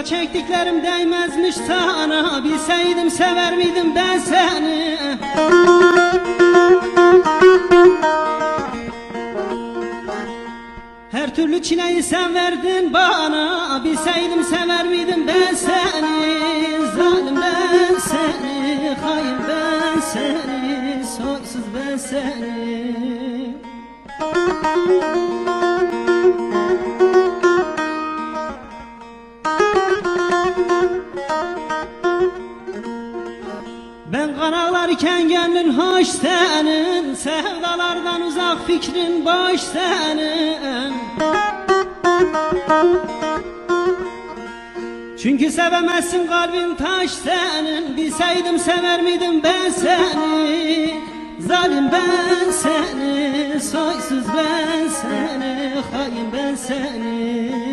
Çektiklerim değmezmiş sana, bilseydim sever miydim ben seni? Her türlü çileyi sen verdin bana, bilseydim sever miydim ben seni? Zalim ben seni, hain ben seni, soysuz ben seni. Ben kan ağlarken gönlün hoş senin, sevdalardan uzak fikrin boş senin. Çünkü sevemezsin, kalbin taş senin, bilseydim sever miydim ben seni? Zalim ben seni, soysuz ben seni, hain ben seni.